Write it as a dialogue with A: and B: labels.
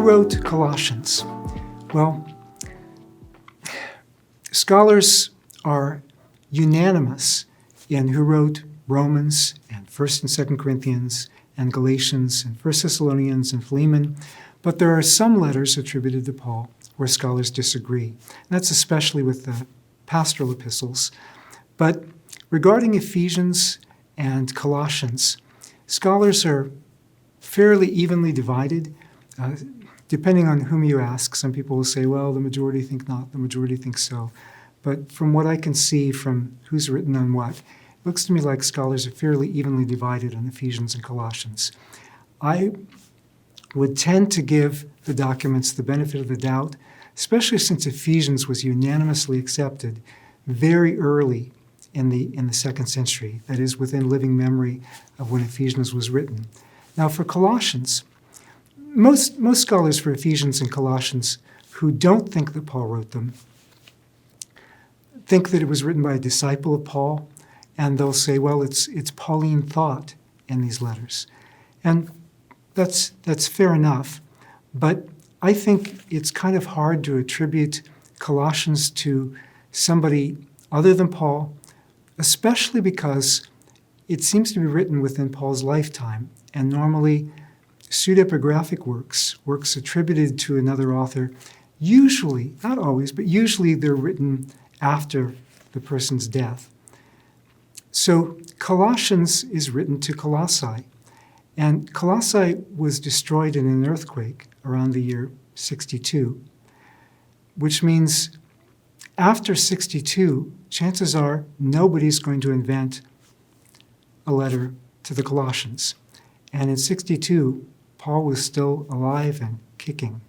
A: wrote Colossians? Well, scholars are unanimous in who wrote Romans and 1st and 2nd Corinthians and Galatians and 1st Thessalonians and Philemon, but there are some letters attributed to Paul where scholars disagree. And that's especially with the pastoral epistles. But regarding Ephesians and Colossians, scholars are fairly evenly divided. Depending on whom you ask, some people will say, well, the majority think not, the majority think so. But from what I can see from who's written on what, it looks to me like scholars are fairly evenly divided on Ephesians and Colossians. I would tend to give the documents the benefit of the doubt, especially since Ephesians was unanimously accepted very early in the 2nd century, that is, within living memory of when Ephesians was written. Now, for Colossians, most scholars for Ephesians and Colossians who don't think that Paul wrote them think that it was written by a disciple of Paul, and they'll say, well, it's Pauline thought in these letters. And that's fair enough, but I think it's kind of hard to attribute Colossians to somebody other than Paul, especially because it seems to be written within Paul's lifetime, and normally pseudepigraphic works attributed to another author, usually, not always, but usually they're written after the person's death. So Colossians is written to Colossae, and Colossae was destroyed in an earthquake around the year 62, which means after 62, chances are nobody's going to invent a letter to the Colossians. And in 62, Paul was still alive and kicking.